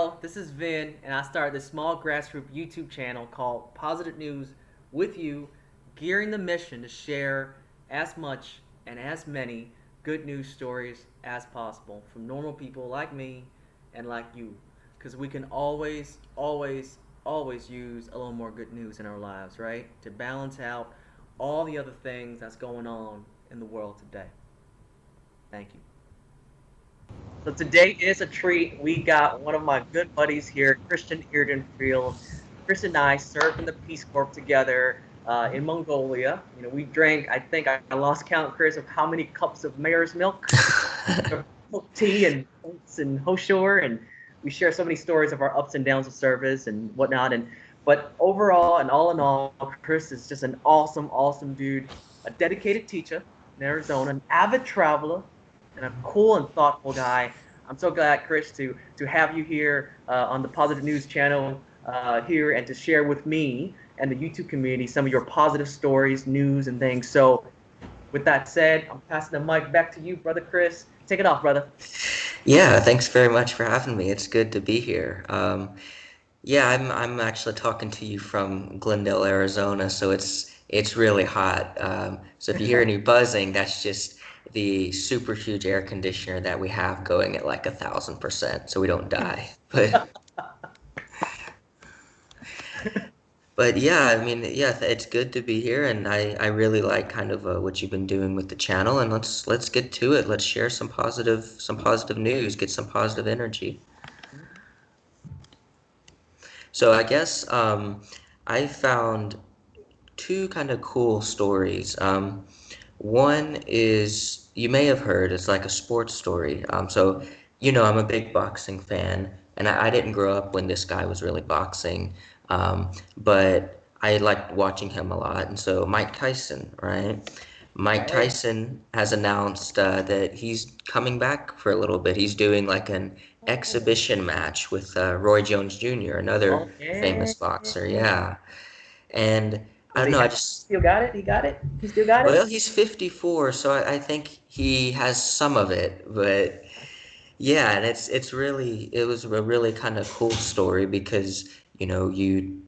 y'all. This is Vin, and I started this small grassroots YouTube channel called Positive News with you, gearing the mission to share as much and as many good news stories as possible from normal people like me and like you. Because we can always use a little more good news in our lives, right? To balance out all the other things that's going on in the world today. Thank you. So today is a treat. We got one of my good buddies here, Christian Edenfield. Chris and I served in the Peace Corps together in Mongolia. We drank, I think I lost count, Chris, of how many cups of mare's milk, tea and oats and hoshore, and we share so many stories of our ups and downs of service and whatnot. But overall and all in all, Chris is just an awesome dude, a dedicated teacher in Arizona, an avid traveler, and a cool and thoughtful guy. I'm so glad, Chris, to have you here on the Positive News channel here and to share with me and the YouTube community some of your positive stories, news, and things. So with that said, I'm passing the mic back to you, Brother Chris. Take it off, brother. Yeah, thanks very much for having me. It's good to be here. Yeah, I'm actually talking to you from Glendale, Arizona, so it's really hot. So if you hear any buzzing, that's just the super huge air conditioner that we have going at like 1,000%, so we don't die. But yeah, I mean, yeah, it's good to be here, and I really like kind of what you've been doing with the channel, and let's get to it. Let's share some positive news, get some positive energy. So I guess I found two kind of cool stories. One is you may have heard, it's like a sports story. I'm a big boxing fan, and I didn't grow up when this guy was really boxing, but I liked watching him a lot. And so Mike Tyson, right? Mike Okay. Tyson has announced that he's coming back for a little bit. He's doing like an exhibition match with Roy Jones Jr., another Okay. famous boxer. Yeah. And I Does don't he know, I have? just, Still got it? He got it? He still got it? well, he's 54, so I think he has some of it, but yeah, and it was a really kind of cool story because, you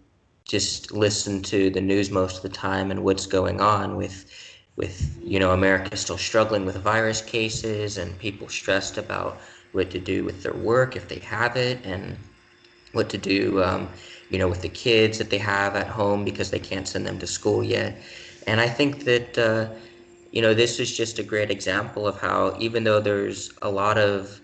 just listen to the news most of the time and what's going on with America still struggling with virus cases and people stressed about what to do with their work if they have it, and what to do, with the kids that they have at home because they can't send them to school yet. And I think that, this is just a great example of how, even though there's a lot of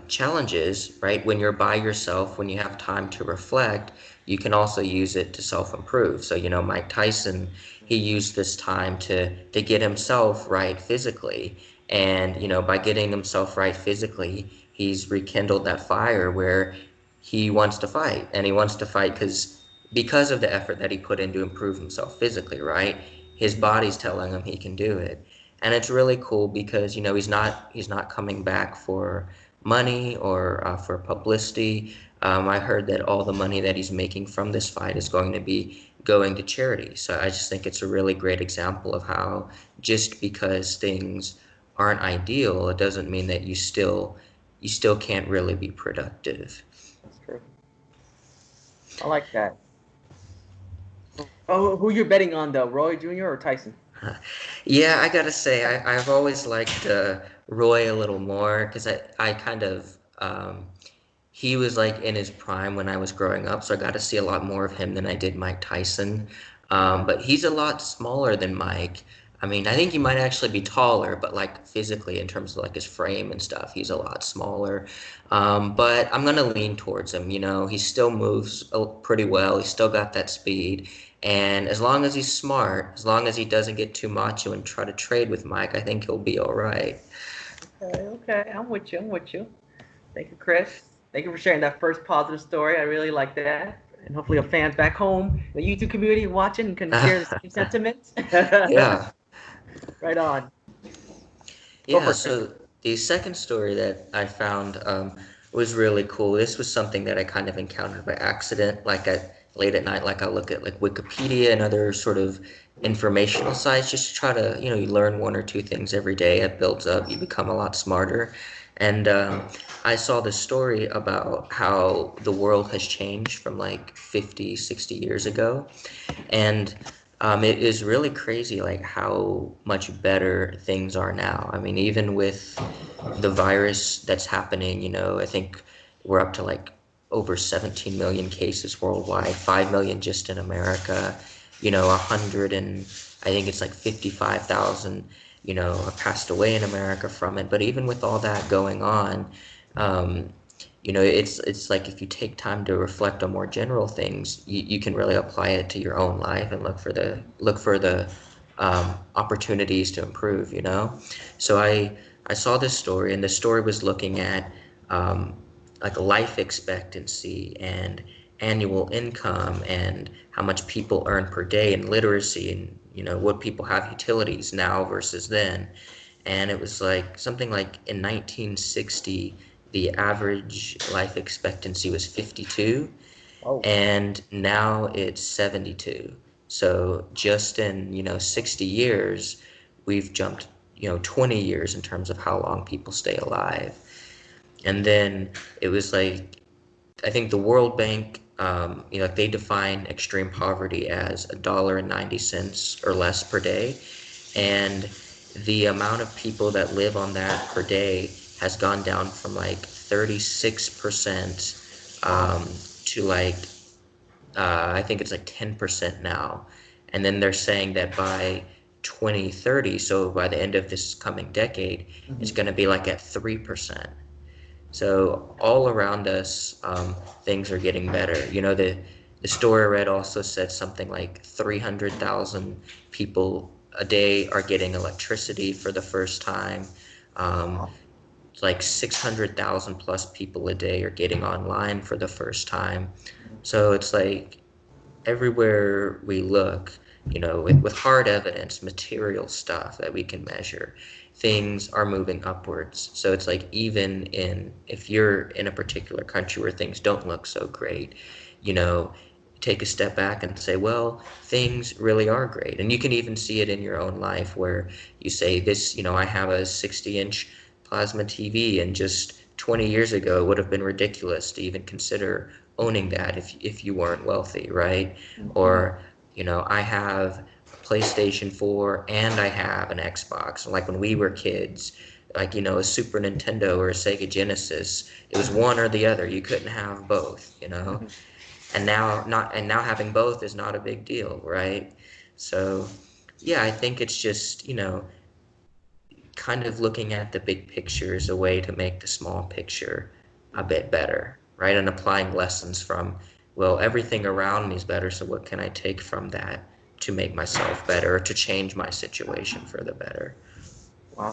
challenges, right, when you're by yourself, when you have time to reflect, you can also use it to self-improve. So, Mike Tyson, he used this time to get himself right physically. And, by getting himself right physically, he's rekindled that fire where he wants to fight. And he wants to fight because of the effort that he put in to improve himself physically, right? His body's telling him he can do it. And it's really cool because, he's not coming back for money or for publicity. I heard that all the money that he's making from this fight is going to be going to charity. So I just think it's a really great example of how just because things aren't ideal, it doesn't mean that you still can't really be productive. That's true. I like that. Oh, who you're betting on though, Roy Jr. or Tyson? Yeah, I gotta say, I've always liked Roy a little more because I kind of he was like in his prime when I was growing up, so I got to see a lot more of him than I did Mike Tyson. Okay. But he's a lot smaller than Mike. I mean, I think he might actually be taller, but like physically, in terms of like his frame and stuff, he's a lot smaller. But I'm gonna lean towards him. He still moves pretty well. He's still got that speed. And as long as he's smart, as long as he doesn't get too macho and try to trade with Mike, I think he'll be all right. Okay. I'm with you. I'm with you. Thank you, Chris. Thank you for sharing that first positive story. I really like that. And hopefully, our fans back home, the YouTube community watching, can share the same sentiments. Yeah. Right on. Go Yeah, for it, Chris. so the second story that I found was really cool. This was something that I kind of encountered by accident, like at late at night, like I look at like Wikipedia and other sort of informational sites just to try to, you learn one or two things every day. It builds up, you become a lot smarter. And I saw this story about how the world has changed from like 50, 60 years ago. And it is really crazy, like how much better things are now. I mean, even with the virus that's happening, I think we're up to like over 17 million cases worldwide, 5 million just in America, 100 and I think it's like 55,000, have passed away in America from it. But even with all that going on, um, it's like if you take time to reflect on more general things, you can really apply it to your own life and look for the opportunities to improve. So I saw this story, and the story was looking at um, like life expectancy and annual income and how much people earn per day and literacy and what people have utilities now versus then. And it was like something like in 1960 the average life expectancy was 52, Oh, and now it's 72. So just in 60 years we've jumped 20 years in terms of how long people stay alive. And then it was like, I think the World Bank, like they define extreme poverty as $1.90 or less per day, and the amount of people that live on that per day has gone down from like 36% wow. to like I think it's like 10% now. And then they're saying that by 2030, so by the end of this coming decade, it's Hmm. going to be like at 3%. So all around us, things are getting better. The story I read also said something like 300,000 people a day are getting electricity for the first time. Um, Wow. like 600,000 plus people a day are getting online for the first time. So it's like everywhere we look, with hard evidence, material stuff that we can measure, things are moving upwards. So it's like even if you're in a particular country where things don't look so great, you know, take a step back and say, well, things really are great. And you can even see it in your own life where you say this, I have a 60-inch plasma TV, and just 20 years ago it would have been ridiculous to even consider owning that if you weren't wealthy, right? Hmm. Or, I have a PlayStation 4 and I have an Xbox. Like when we were kids, like, a Super Nintendo or a Sega Genesis, it was Hmm. one or the other. You couldn't have both. Hmm. And now having both is not a big deal, right? So, yeah, I think it's just, kind of looking at the big picture is a way to make the small picture a bit better, right? And applying lessons from, well, everything around me is better, so what can I take from that to make myself better or to change my situation for the better? Wow.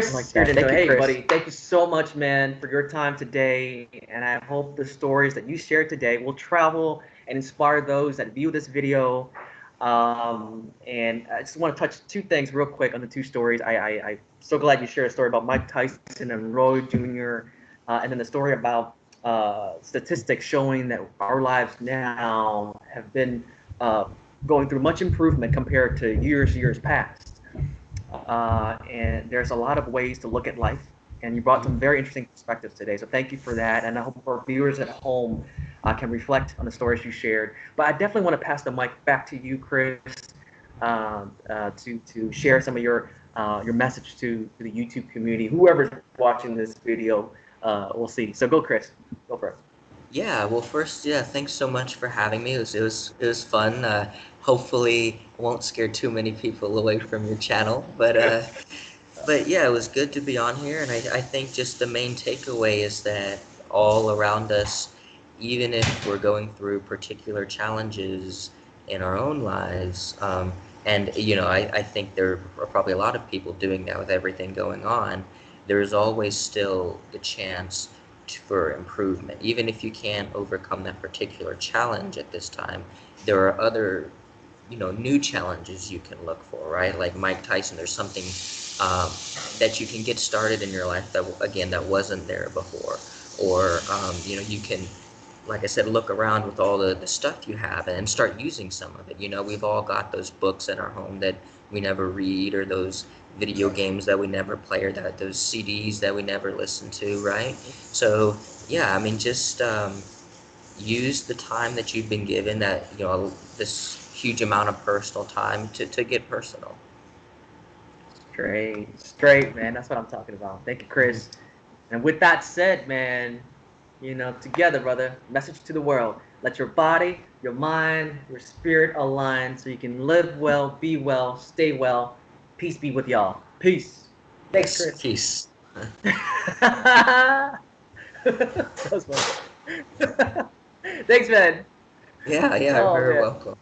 I like Chris, that. thank you, Hey, Chris. buddy, thank you so much, man, for your time today. And I hope the stories that you shared today will travel and inspire those that view this video. And I just want to touch two things real quick on the two stories. I'm so glad you shared a story about Mike Tyson and Roy Jr., and then the story about statistics showing that our lives now have been uh, going through much improvement compared to years past. And there's a lot of ways to look at life. And you brought some very interesting perspectives today. So thank you for that. And I hope our viewers at home can reflect on the stories you shared. But I definitely want to pass the mic back to you, Chris, to share some of your message to the YouTube community. Whoever's watching this video, we'll see. So go, Chris. Go for it. Yeah, well, first, yeah, thanks so much for having me. It was fun. Hopefully, I won't scare too many people away from your channel, but yeah, it was good to be on here, and I think just the main takeaway is that all around us, even if we're going through particular challenges in our own lives, and I think there are probably a lot of people doing that with everything going on, there's always still the chance for improvement. Even if you can't overcome that particular challenge at this time, there are other new challenges you can look for, right? Like Mike Tyson, there's something um, that you can get started in your life that, again, that wasn't there before. Or, you can, like I said, look around with all the stuff you have and start using some of it. We've all got those books in our home that we never read, or those video games that we never play, or those CDs that we never listen to, right? So yeah, I mean, just use the time that you've been given, that this huge amount of personal time, to get personal. Straight, man. That's what I'm talking about. Thank you, Mhm. Chris. And with that said, man, together, brother, message to the world. Let your body, your mind, your spirit align so you can live well, be well, stay well. Peace be with y'all. Peace. Thanks, Yes, Chris. peace. That was funny. Thanks, man. Yeah, yeah, Oh, very man. welcome.